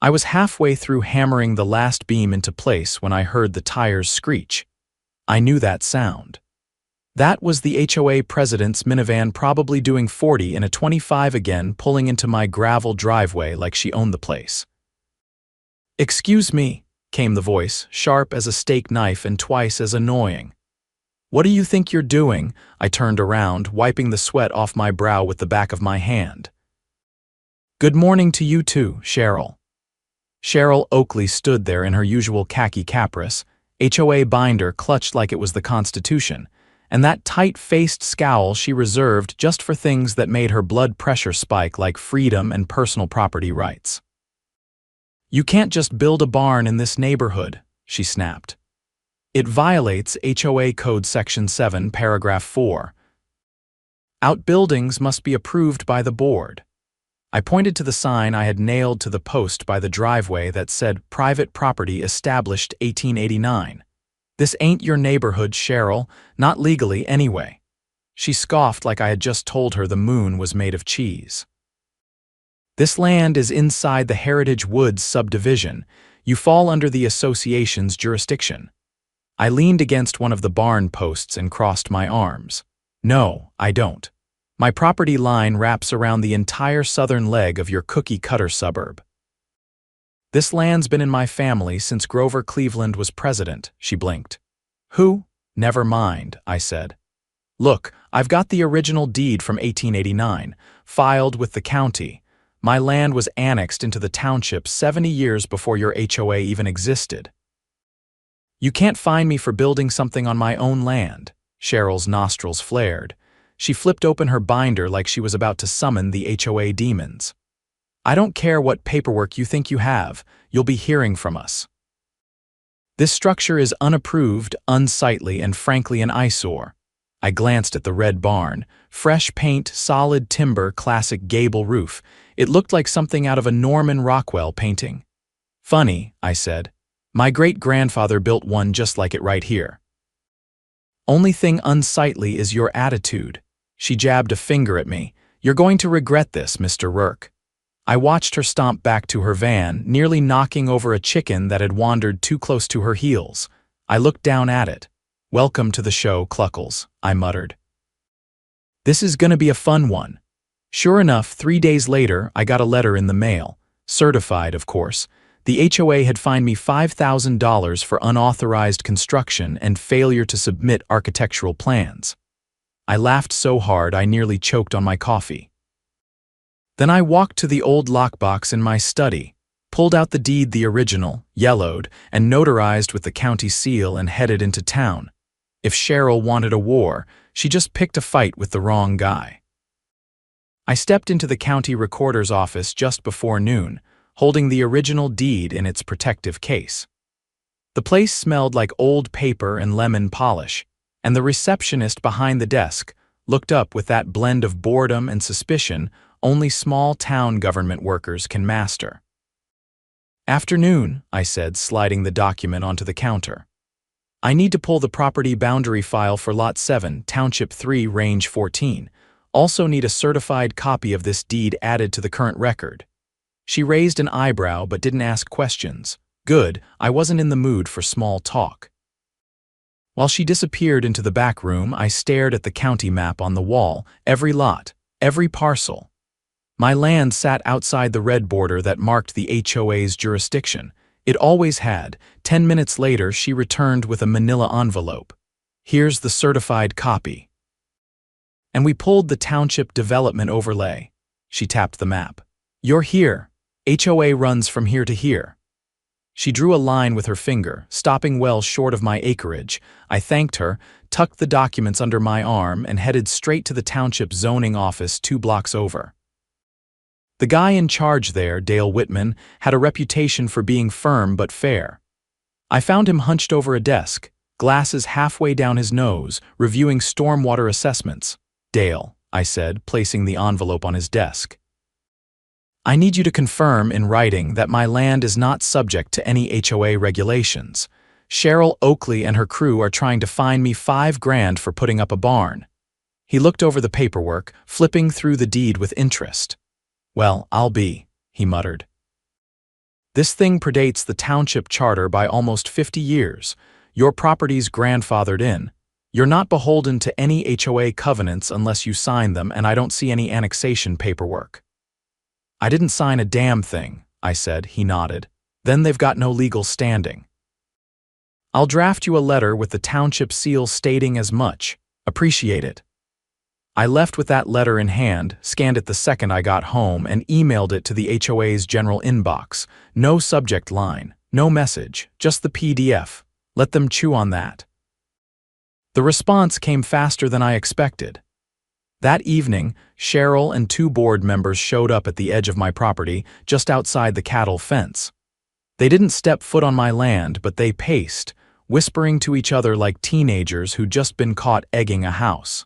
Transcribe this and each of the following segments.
I was halfway through hammering the last beam into place when I heard the tires screech. I knew that sound. That was the HOA president's minivan probably doing 40 in a 25 again, pulling into my gravel driveway like she owned the place. "Excuse me," came the voice, sharp as a steak knife and twice as annoying. "What do you think you're doing?" I turned around, wiping the sweat off my brow with the back of my hand. "Good morning to you too, Cheryl." Cheryl Oakley stood there in her usual khaki capris, HOA binder clutched like it was the Constitution, and that tight-faced scowl she reserved just for things that made her blood pressure spike like freedom and personal property rights. "You can't just build a barn in this neighborhood," she snapped. "It violates HOA Code Section 7, Paragraph 4. Outbuildings must be approved by the board." I pointed to the sign I had nailed to the post by the driveway that said "Private Property Established 1889. "This ain't your neighborhood, Cheryl, not legally anyway." She scoffed like I had just told her the moon was made of cheese. "This land is inside the Heritage Woods subdivision. You fall under the association's jurisdiction." I leaned against one of the barn posts and crossed my arms. "No, I don't. My property line wraps around the entire southern leg of your cookie-cutter suburb." "This land's been in my family since Grover Cleveland was president," she blinked. "Who?" "Never mind," I said. "Look, I've got the original deed from 1889, filed with the county. My land was annexed into the township 70 years before your HOA even existed." "You can't fine me for building something on my own land." Cheryl's nostrils flared. She flipped open her binder like she was about to summon the HOA demons. "I don't care what paperwork you think you have, you'll be hearing from us. This structure is unapproved, unsightly, and frankly an eyesore." I glanced at the red barn. Fresh paint, solid timber, classic gable roof. It looked like something out of a Norman Rockwell painting. "Funny," I said. "My great-grandfather built one just like it right here." "Only thing unsightly is your attitude." She jabbed a finger at me. "You're going to regret this, Mr. Rourke." I watched her stomp back to her van, nearly knocking over a chicken that had wandered too close to her heels. I looked down at it. "Welcome to the show, Cluckles," I muttered. "This is gonna be a fun one." Sure enough, 3 days later, I got a letter in the mail. Certified, of course. The HOA had fined me $5,000 for unauthorized construction and failure to submit architectural plans. I laughed so hard I nearly choked on my coffee. Then I walked to the old lockbox in my study, pulled out the deed, the original, yellowed, and notarized with the county seal, and headed into town. If Cheryl wanted a war, she just picked a fight with the wrong guy. I stepped into the county recorder's office just before noon, holding the original deed in its protective case. The place smelled like old paper and lemon polish, and the receptionist behind the desk looked up with that blend of boredom and suspicion only small-town government workers can master. "Afternoon," I said, sliding the document onto the counter. "I need to pull the property boundary file for Lot 7, Township 3, Range 14. Also need a certified copy of this deed added to the current record." She raised an eyebrow but didn't ask questions. Good, I wasn't in the mood for small talk. While she disappeared into the back room, I stared at the county map on the wall, every lot, every parcel. My land sat outside the red border that marked the HOA's jurisdiction. It always had. 10 minutes later, she returned with a manila envelope. "Here's the certified copy." "And we pulled the township development overlay." She tapped the map. "You're here. HOA runs from here to here." She drew a line with her finger, stopping well short of my acreage. I thanked her, tucked the documents under my arm, and headed straight to the township zoning office 2 blocks over. The guy in charge there, Dale Whitman, had a reputation for being firm but fair. I found him hunched over a desk, glasses halfway down his nose, reviewing stormwater assessments. "Dale," I said, placing the envelope on his desk. "I need you to confirm in writing that my land is not subject to any HOA regulations. Cheryl Oakley and her crew are trying to fine me $5,000 for putting up a barn." He looked over the paperwork, flipping through the deed with interest. "Well, I'll be," he muttered. This thing predates the township charter by almost 50 years. Your property's grandfathered in. You're not beholden to any HOA covenants unless you sign them, and I don't see any annexation paperwork." "I didn't sign a damn thing," I said. He nodded. "Then they've got no legal standing." "I'll draft you a letter with the township seal stating as much. Appreciate it." I left with that letter in hand, scanned it the second I got home, and emailed it to the HOA's general inbox. No subject line, no message, just the PDF. Let them chew on that. The response came faster than I expected. That evening, Cheryl and 2 board members showed up at the edge of my property, just outside the cattle fence. They didn't step foot on my land, but they paced, whispering to each other like teenagers who'd just been caught egging a house.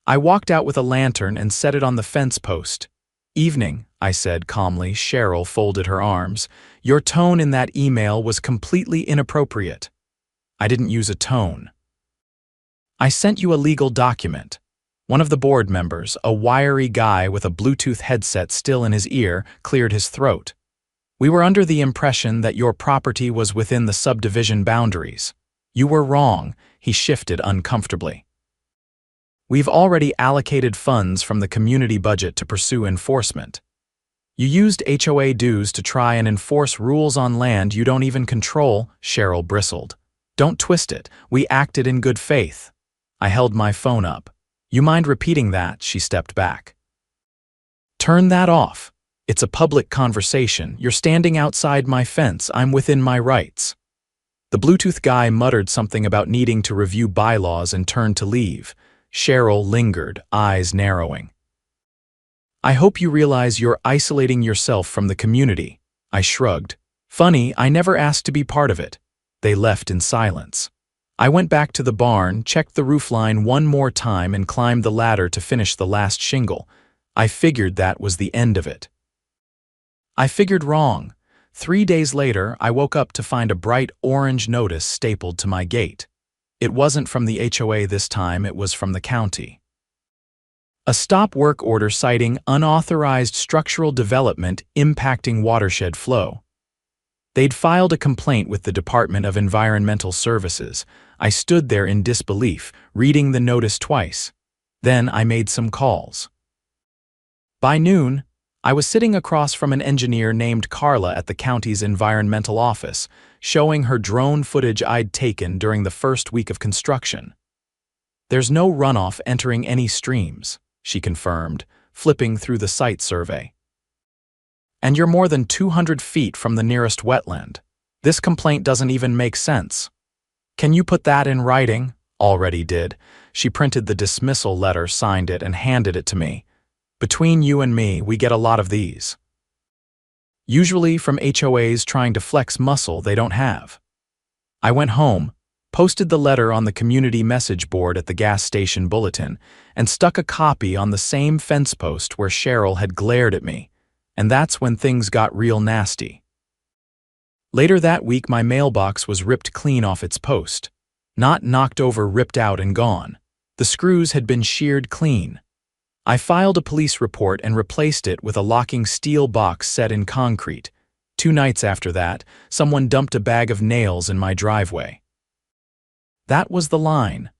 I walked out with a lantern and set it on the fence post. "Evening," I said calmly. Cheryl folded her arms. "Your tone in that email was completely inappropriate." "I didn't use a tone." "I sent you a legal document." One of the board members, a wiry guy with a Bluetooth headset still in his ear, cleared his throat. "We were under the impression that your property was within the subdivision boundaries. You were wrong." He shifted uncomfortably. "We've already allocated funds from the community budget to pursue enforcement. You used HOA dues to try and enforce rules on land you don't even control," Cheryl bristled. "Don't twist it. We acted in good faith." I held my phone up. "You mind repeating that?" She stepped back. "Turn that off. It's a public conversation. You're standing outside my fence. I'm within my rights." The Bluetooth guy muttered something about needing to review bylaws and turned to leave. Cheryl lingered, eyes narrowing. "I hope you realize you're isolating yourself from the community." I shrugged. "Funny, I never asked to be part of it." They left in silence. I went back to the barn, checked the roofline one more time, and climbed the ladder to finish the last shingle. I figured that was the end of it. I figured wrong. 3 days later, I woke up to find a bright orange notice stapled to my gate. It wasn't from the HOA this time, it was from the county. A stop work order citing unauthorized structural development impacting watershed flow. They'd filed a complaint with the Department of Environmental Services. I stood there in disbelief, reading the notice twice. Then I made some calls. By noon, I was sitting across from an engineer named Carla at the county's environmental office, showing her drone footage I'd taken during the first week of construction. "There's no runoff entering any streams," she confirmed, flipping through the site survey. "And you're more than 200 feet from the nearest wetland. This complaint doesn't even make sense. Can you put that in writing?" "Already did." She printed the dismissal letter, signed it, and handed it to me. "Between you and me, we get a lot of these. Usually from HOAs trying to flex muscle they don't have." I went home, posted the letter on the community message board at the gas station bulletin, and stuck a copy on the same fence post where Cheryl had glared at me. And that's when things got real nasty. Later that week, my mailbox was ripped clean off its post. Not knocked over, ripped out and gone. The screws had been sheared clean. I filed a police report and replaced it with a locking steel box set in concrete. 2 nights after that, someone dumped a bag of nails in my driveway. That was the line.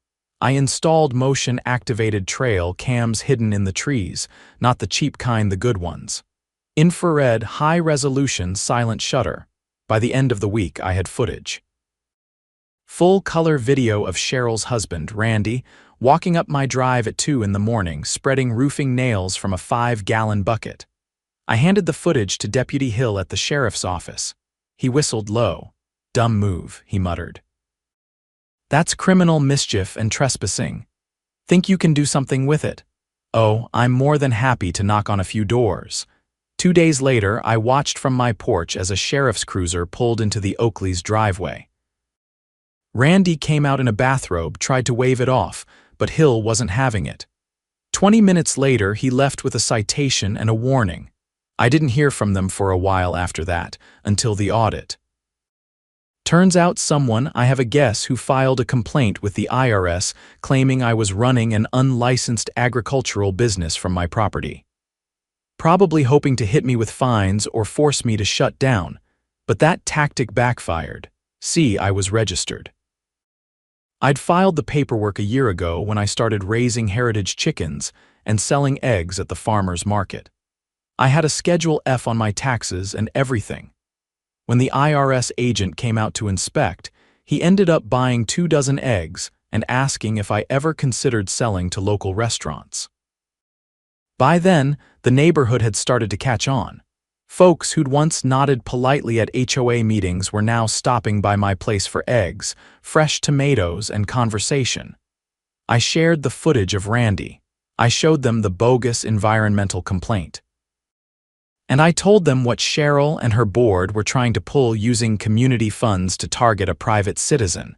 I installed motion-activated trail cams hidden in the trees, not the cheap kind, the good ones. Infrared, high-resolution, silent shutter. By the end of the week, I had footage. Full-color video of Cheryl's husband, Randy, walking up my drive at 2 in the morning, spreading roofing nails from a 5-gallon bucket. I handed the footage to Deputy Hill at the sheriff's office. He whistled low. "Dumb move," he muttered. "That's criminal mischief and trespassing. Think you can do something with it?" "Oh, I'm more than happy to knock on a few doors." 2 days later, I watched from my porch as a sheriff's cruiser pulled into the Oakley's driveway. Randy came out in a bathrobe, tried to wave it off, but Hill wasn't having it. 20 minutes later, he left with a citation and a warning. I didn't hear from them for a while after that, until the audit. Turns out someone, I have a guess, who filed a complaint with the IRS claiming I was running an unlicensed agricultural business from my property. probably hoping to hit me with fines or force me to shut down, but that tactic backfired. See, I was registered. I'd filed the paperwork a year ago when I started raising heritage chickens and selling eggs at the farmer's market. I had a Schedule F on my taxes and everything. When the IRS agent came out to inspect, he ended up buying 24 eggs and asking if I ever considered selling to local restaurants. By then, the neighborhood had started to catch on. Folks who'd once nodded politely at HOA meetings were now stopping by my place for eggs, fresh tomatoes, and conversation. I shared the footage of Randy. I showed them the bogus environmental complaint. And I told them what Cheryl and her board were trying to pull using community funds to target a private citizen.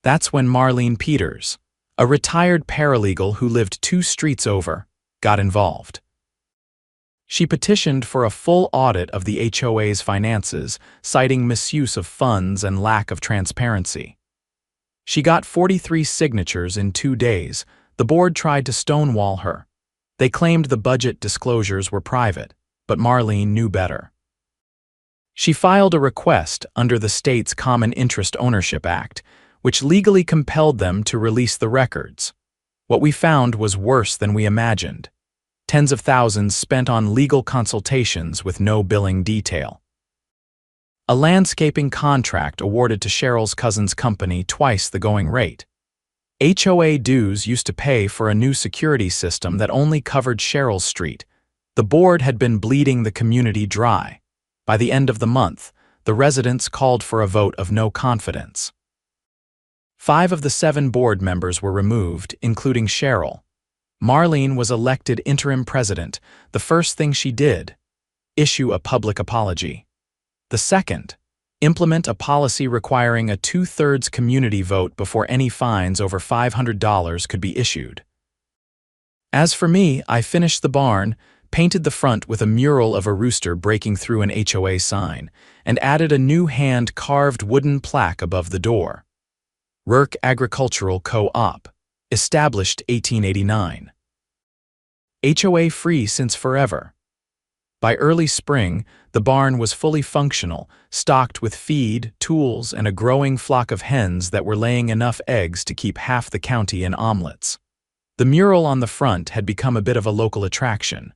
That's when Marlene Peters, a retired paralegal who lived 2 streets over, got involved. She petitioned for a full audit of the HOA's finances, citing misuse of funds and lack of transparency. She got 43 signatures in 2 days. The board tried to stonewall her. They claimed the budget disclosures were private, but Marlene knew better. She filed a request under the state's Common Interest Ownership Act, which legally compelled them to release the records. What we found was worse than we imagined. Tens of thousands spent on legal consultations with no billing detail. A landscaping contract awarded to Cheryl's cousin's company twice the going rate. HOA dues used to pay for a new security system that only covered Cheryl's street. The board had been bleeding the community dry. By the end of the month, the residents called for a vote of no confidence. 5 of the 7 board members were removed, including Cheryl. Marlene was elected interim president. The first thing she did, issue a public apology. The second, implement a policy requiring a 2/3 community vote before any fines over $500 could be issued. As for me, I finished the barn, painted the front with a mural of a rooster breaking through an HOA sign, and added a new hand-carved wooden plaque above the door. Rourke Agricultural Co-op, established 1889. HOA free since forever. By early spring, the barn was fully functional, stocked with feed, tools, and a growing flock of hens that were laying enough eggs to keep half the county in omelets. The mural on the front had become a bit of a local attraction.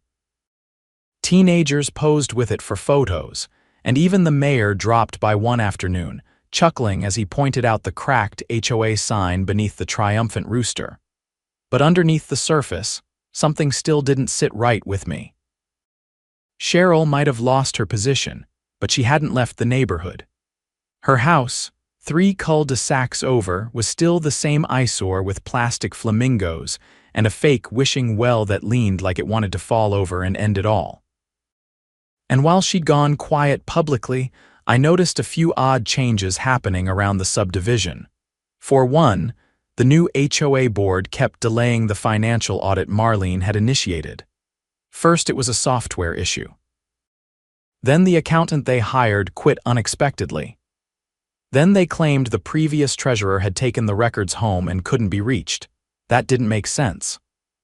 Teenagers posed with it for photos, and even the mayor dropped by one afternoon, chuckling as he pointed out the cracked HOA sign beneath the triumphant rooster. But underneath the surface, something still didn't sit right with me. Cheryl might have lost her position, but she hadn't left the neighborhood. Her house, 3 cul-de-sacs over, was still the same eyesore with plastic flamingos and a fake wishing well that leaned like it wanted to fall over and end it all. And while she'd gone quiet publicly, I noticed a few odd changes happening around the subdivision. For one, the new HOA board kept delaying the financial audit Marlene had initiated. First, it was a software issue. Then the accountant they hired quit unexpectedly. Then they claimed the previous treasurer had taken the records home and couldn't be reached. That didn't make sense.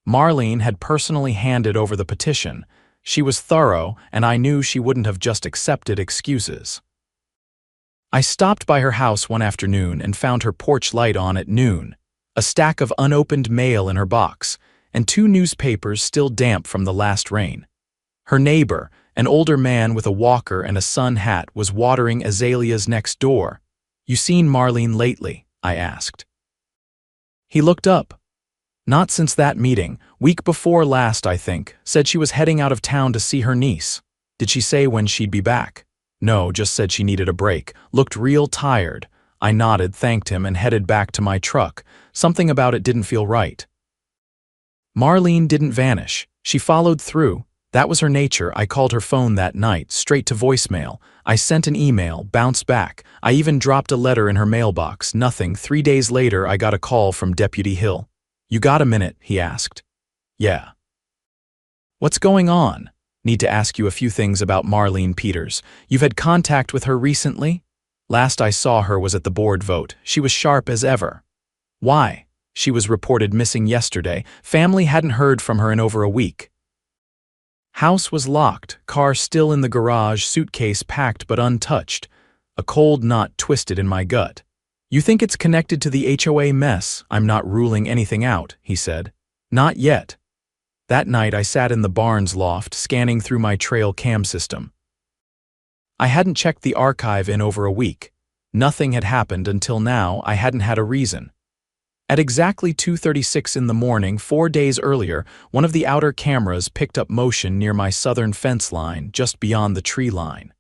Marlene had personally handed over the petition. She was thorough, and I knew she wouldn't have just accepted excuses. I stopped by her house one afternoon and found her porch light on at noon, a stack of unopened mail in her box, and 2 newspapers still damp from the last rain. Her neighbor, an older man with a walker and a sun hat, was watering azaleas next door. "You seen Marlene lately?" I asked. He looked up. "Not since that meeting, week before last I think, said she was heading out of town to see her niece. Did she say when she'd be back?" "No, just said she needed a break. Looked real tired." I nodded, thanked him, and headed back to my truck. Something about it didn't feel right. Marlene didn't vanish. She followed through. That was her nature. I called her phone that night, straight to voicemail. I sent an email, bounced back. I even dropped a letter in her mailbox. Nothing. 3 days later, I got a call from Deputy Hill. "You got a minute?" he asked. "Yeah." "What's going on?" "Need to ask you a few things about Marlene Peters. You've had contact with her recently?" "Last I saw her was at the board vote. She was sharp as ever." "Why?" "She was reported missing yesterday. Family hadn't heard from her in over a week." House was locked, car still in the garage, suitcase packed but untouched. A cold knot twisted in my gut. "You think it's connected to the HOA mess? I'm not ruling anything out," he said. "Not yet." That night I sat in the barn's loft, scanning through my trail cam system. I hadn't checked the archive in over a week. Nothing had happened until now. I hadn't had a reason. At exactly 2:36 in the morning, 4 days earlier, one of the outer cameras picked up motion near my southern fence line, just beyond the tree line.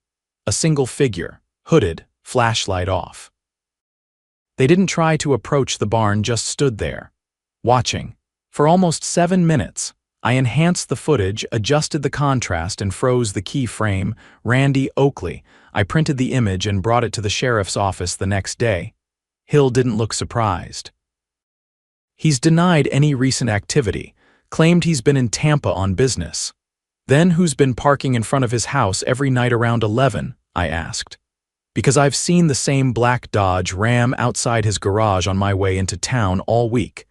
A single figure, hooded, flashlight off. They didn't try to approach the barn, just stood there, watching. For almost 7 minutes, I enhanced the footage, adjusted the contrast, and froze the key frame. Randy Oakley. I printed the image and brought it to the sheriff's office the next day. Hill didn't look surprised. He's denied any recent activity, claimed he's been in Tampa on business. Then who's been parking in front of his house every night around 11, I asked. Because I've seen the same black Dodge Ram outside his garage on my way into town all week.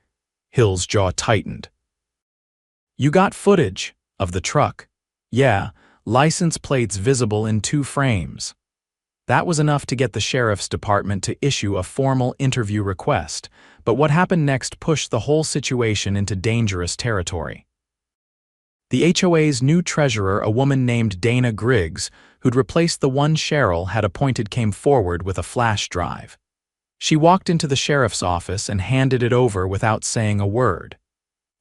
Hill's jaw tightened. You got footage of the truck? Yeah, license plates visible in 2 frames. That was enough to get the sheriff's department to issue a formal interview request, but what happened next pushed the whole situation into dangerous territory. The HOA's new treasurer, a woman named Dana Griggs, who'd replaced the one Cheryl had appointed, came forward with a flash drive. She walked into the sheriff's office and handed it over without saying a word.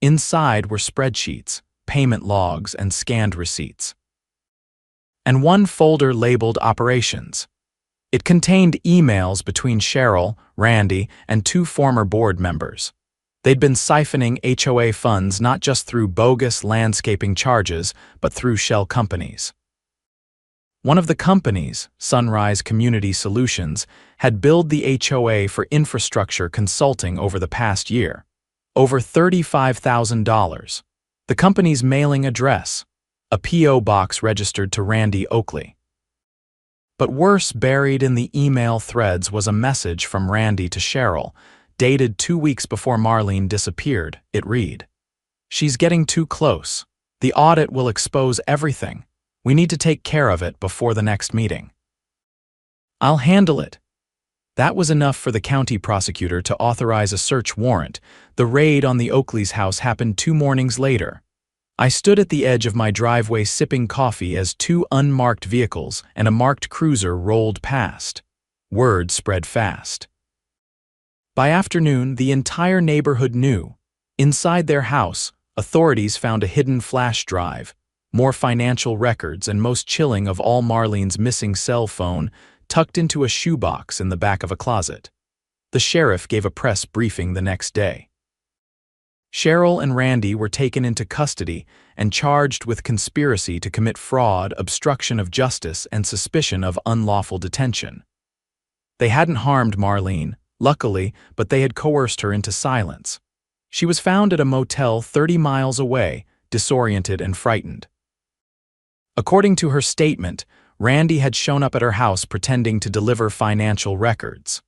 Inside were spreadsheets, payment logs, and scanned receipts. And one folder labeled Operations. It contained emails between Cheryl, Randy, and 2 former board members. They'd been siphoning HOA funds not just through bogus landscaping charges, but through shell companies. One of the companies, Sunrise Community Solutions, had billed the HOA for infrastructure consulting over the past year. Over $35,000. The company's mailing address, a P.O. box registered to Randy Oakley. But worse, buried in the email threads was a message from Randy to Cheryl, dated 2 weeks before Marlene disappeared. It read, "She's getting too close. The audit will expose everything. We need to take care of it before the next meeting." "I'll handle it." That was enough for the county prosecutor to authorize a search warrant. The raid on the Oakley's house happened 2 mornings later. I stood at the edge of my driveway sipping coffee as 2 unmarked vehicles and a marked cruiser rolled past. Word spread fast. By afternoon, the entire neighborhood knew. Inside their house, authorities found a hidden flash drive, more financial records, and most chilling of all, Marlene's missing cell phone, tucked into a shoebox in the back of a closet. The sheriff gave a press briefing the next day. Cheryl and Randy were taken into custody and charged with conspiracy to commit fraud, obstruction of justice, and suspicion of unlawful detention. They hadn't harmed Marlene, luckily, but they had coerced her into silence. She was found at a motel 30 miles away, disoriented and frightened. According to her statement, Randy had shown up at her house pretending to deliver financial records.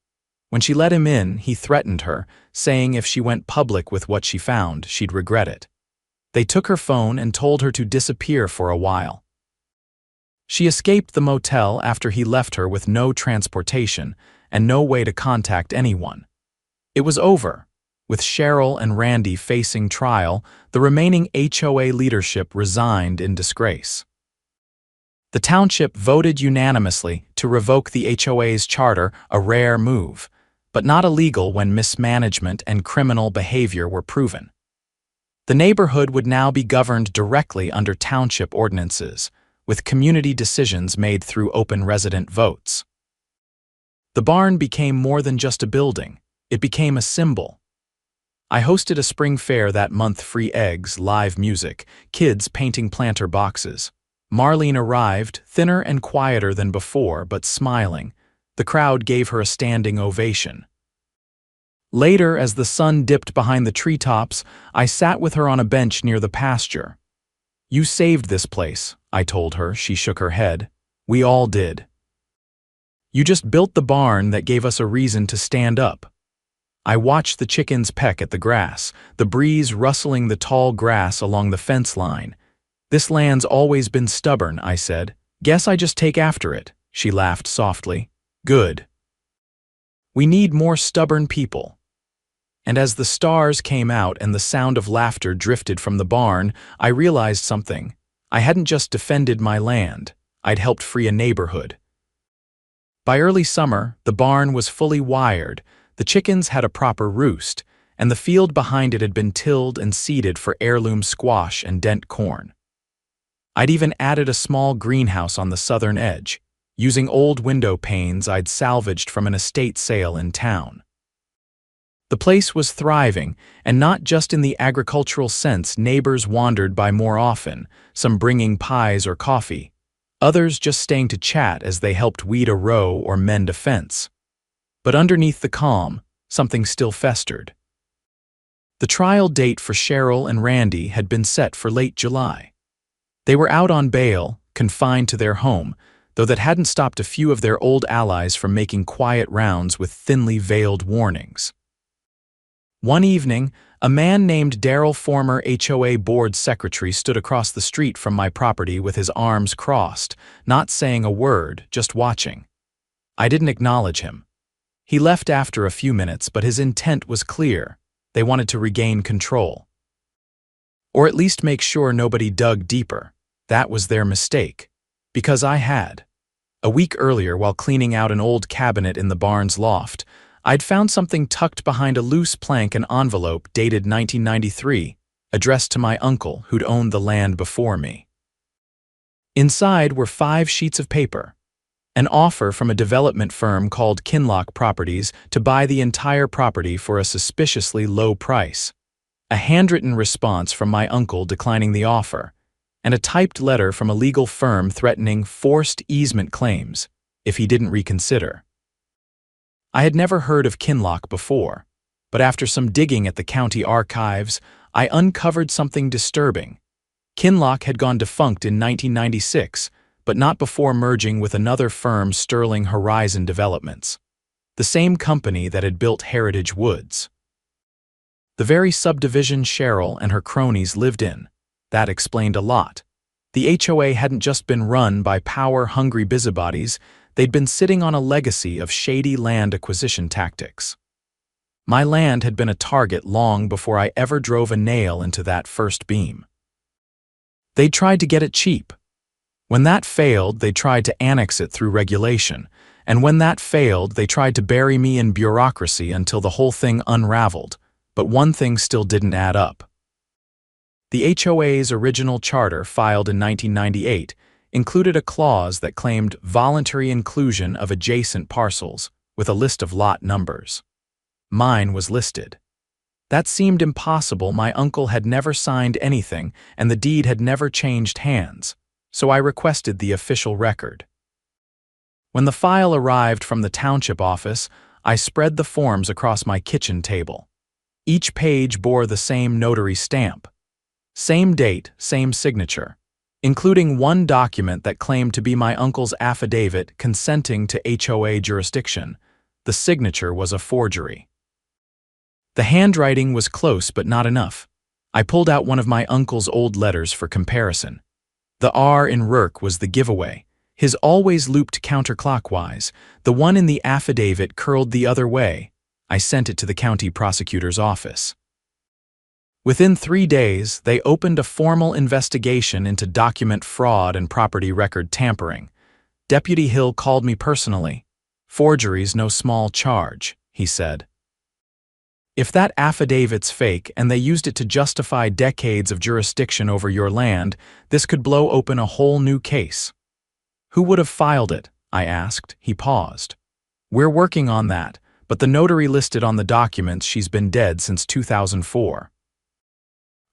When she let him in, he threatened her, saying if she went public with what she found, she'd regret it. They took her phone and told her to disappear for a while. She escaped the motel after he left her with no transportation and no way to contact anyone. It was over. With Cheryl and Randy facing trial, the remaining HOA leadership resigned in disgrace. The township voted unanimously to revoke the HOA's charter, a rare move, but not illegal when mismanagement and criminal behavior were proven. The neighborhood would now be governed directly under township ordinances, with community decisions made through open resident votes. The barn became more than just a building. It became a symbol. I hosted a spring fair that month, free eggs, live music, kids painting planter boxes. Marlene arrived, thinner and quieter than before, but smiling. The crowd gave her a standing ovation. Later, as the sun dipped behind the treetops, I sat with her on a bench near the pasture. "You saved this place," I told her. She shook her head. "We all did. You just built the barn that gave us a reason to stand up." I watched the chickens peck at the grass, the breeze rustling the tall grass along the fence line. This land's always been stubborn, I said. Guess I just take after it. She laughed softly. Good. We need more stubborn people. And as the stars came out and the sound of laughter drifted from the barn, I realized something. I hadn't just defended my land. I'd helped free a neighborhood. By early summer, the barn was fully wired, the chickens had a proper roost, and the field behind it had been tilled and seeded for heirloom squash and dent corn. I'd even added a small greenhouse on the southern edge, using old window panes I'd salvaged from an estate sale in town. The place was thriving, and not just in the agricultural sense. Neighbors wandered by more often, some bringing pies or coffee, others just staying to chat as they helped weed a row or mend a fence. But underneath the calm, something still festered. The trial date for Cheryl and Randy had been set for late July. They were out on bail, confined to their home, though that hadn't stopped a few of their old allies from making quiet rounds with thinly veiled warnings. One evening, a man named Daryl, former HOA board secretary, stood across the street from my property with his arms crossed, not saying a word, just watching. I didn't acknowledge him. He left after a few minutes, but his intent was clear. They wanted to regain control. Or at least make sure nobody dug deeper. That was their mistake. Because I had. A week earlier, while cleaning out an old cabinet in the barn's loft, I'd found something tucked behind a loose plank and envelope dated 1993, addressed to my uncle who'd owned the land before me. Inside were 5 sheets of paper. An offer from a development firm called Kinlock Properties to buy the entire property for a suspiciously low price. A handwritten response from my uncle declining the offer, and a typed letter from a legal firm threatening forced easement claims if he didn't reconsider. I had never heard of Kinlock before, but after some digging at the county archives, I uncovered something disturbing. Kinlock had gone defunct in 1996, but not before merging with another firm, Sterling Horizon Developments, the same company that had built Heritage Woods. The very subdivision Cheryl and her cronies lived in. That explained a lot. The HOA hadn't just been run by power-hungry busybodies, they'd been sitting on a legacy of shady land acquisition tactics. My land had been a target long before I ever drove a nail into that first beam. They tried to get it cheap. When that failed, they tried to annex it through regulation, and when that failed, they tried to bury me in bureaucracy until the whole thing unraveled. But one thing still didn't add up. The HOA's original charter, filed in 1998, included a clause that claimed voluntary inclusion of adjacent parcels with a list of lot numbers. Mine was listed. That seemed impossible. My uncle had never signed anything, and the deed had never changed hands, so I requested the official record. When the file arrived from the township office, I spread the forms across my kitchen table. Each page bore the same notary stamp. Same date, same signature, including one document that claimed to be my uncle's affidavit consenting to HOA jurisdiction. The signature was a forgery. The handwriting was close but not enough. I pulled out one of my uncle's old letters for comparison. The R in Rourke was the giveaway. His always looped counterclockwise. The one in the affidavit curled the other way. I sent it to the county prosecutor's office. Within 3 days, they opened a formal investigation into document fraud and property record tampering. Deputy Hill called me personally. "Forgery's no small charge," he said. "If that affidavit's fake and they used it to justify decades of jurisdiction over your land, this could blow open a whole new case." "Who would have filed it?" I asked. He paused. "We're working on that, but the notary listed on the documents she's been dead since 2004.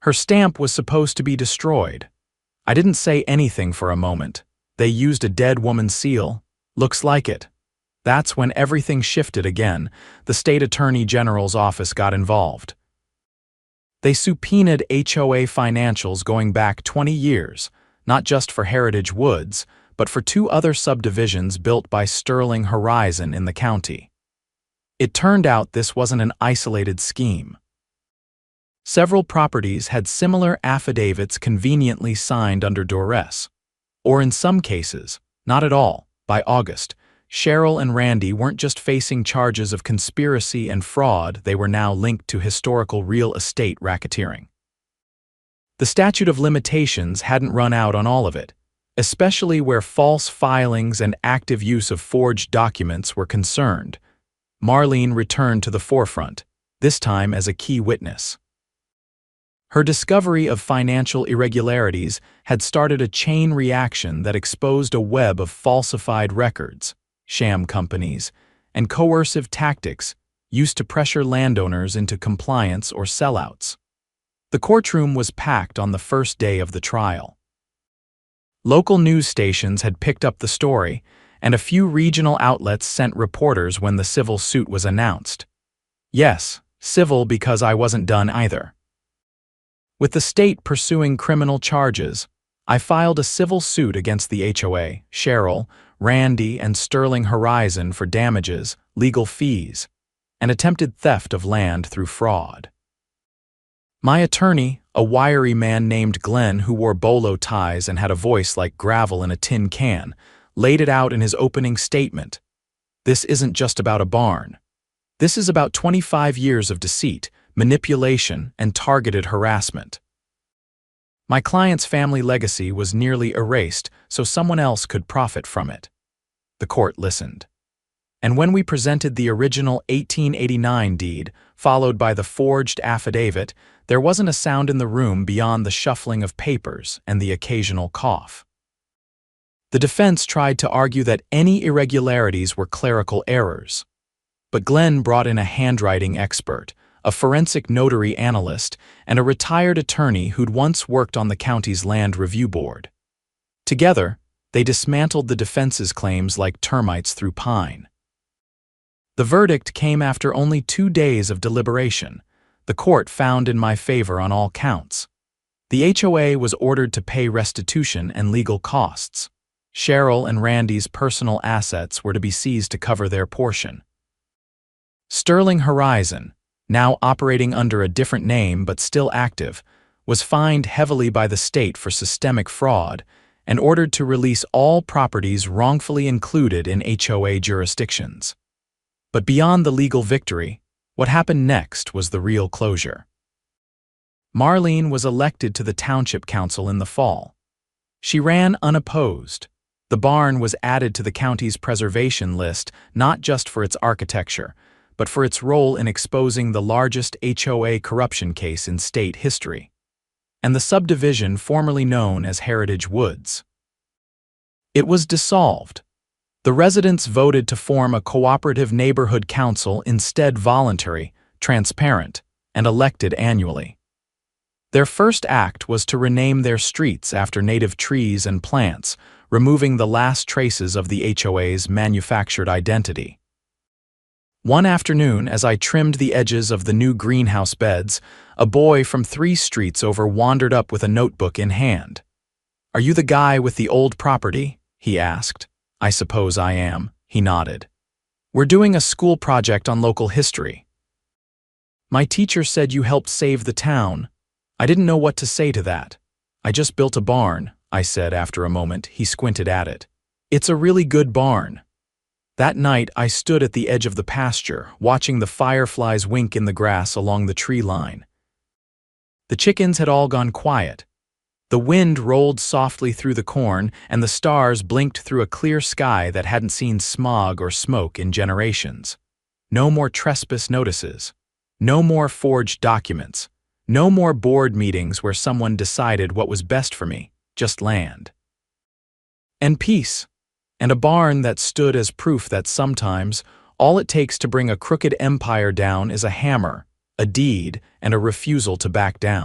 Her stamp was supposed to be destroyed." I didn't say anything for a moment. They used a dead woman's seal. Looks like it. That's when everything shifted again. The state attorney general's office got involved. They subpoenaed HOA financials going back 20 years, not just for Heritage Woods, but for 2 other subdivisions built by Sterling Horizon in the county. It turned out this wasn't an isolated scheme. Several properties had similar affidavits conveniently signed under duress. Or in some cases, not at all. By August, Cheryl and Randy weren't just facing charges of conspiracy and fraud, they were now linked to historical real estate racketeering. The statute of limitations hadn't run out on all of it, especially where false filings and active use of forged documents were concerned. Marlene returned to the forefront, this time as a key witness. Her discovery of financial irregularities had started a chain reaction that exposed a web of falsified records, sham companies, and coercive tactics used to pressure landowners into compliance or sellouts. The courtroom was packed on the first day of the trial. Local news stations had picked up the story, and a few regional outlets sent reporters when the civil suit was announced. Yes, civil because I wasn't done either. With the state pursuing criminal charges, I filed a civil suit against the HOA, Cheryl, Randy, and Sterling Horizon for damages, legal fees, and attempted theft of land through fraud. My attorney, a wiry man named Glenn who wore bolo ties and had a voice like gravel in a tin can, laid it out in his opening statement. This isn't just about a barn. This is about 25 years of deceit, manipulation, and targeted harassment. My client's family legacy was nearly erased so someone else could profit from it. The court listened. And when we presented the original 1889 deed, followed by the forged affidavit, there wasn't a sound in the room beyond the shuffling of papers and the occasional cough. The defense tried to argue that any irregularities were clerical errors. But Glenn brought in a handwriting expert, a forensic notary analyst, and a retired attorney who'd once worked on the county's land review board. Together, they dismantled the defense's claims like termites through pine. The verdict came after only 2 days of deliberation. The court found in my favor on all counts. The HOA was ordered to pay restitution and legal costs. Cheryl and Randy's personal assets were to be seized to cover their portion. Sterling Horizon, now operating under a different name but still active, was fined heavily by the state for systemic fraud and ordered to release all properties wrongfully included in HOA jurisdictions. But beyond the legal victory, what happened next was the real closure. Marlene was elected to the Township Council in the fall. She ran unopposed. The barn was added to the county's preservation list not just for its architecture, but for its role in exposing the largest HOA corruption case in state history, and the subdivision formerly known as Heritage Woods. It was dissolved. The residents voted to form a cooperative neighborhood council, instead voluntary, transparent, and elected annually. Their first act was to rename their streets after native trees and plants, removing the last traces of the HOA's manufactured identity. One afternoon, as I trimmed the edges of the new greenhouse beds, a boy from 3 streets over wandered up with a notebook in hand. "Are you the guy with the old property?" he asked. "I suppose I am," he nodded. "We're doing a school project on local history." "My teacher said you helped save the town." I didn't know what to say to that. "I just built a barn," I said after a moment. He squinted at it. "It's a really good barn." That night, I stood at the edge of the pasture, watching the fireflies wink in the grass along the tree line. The chickens had all gone quiet. The wind rolled softly through the corn, and the stars blinked through a clear sky that hadn't seen smog or smoke in generations. No more trespass notices. No more forged documents. No more board meetings where someone decided what was best for me, just land. And peace. And a barn that stood as proof that sometimes all it takes to bring a crooked empire down is a hammer, a deed, and a refusal to back down.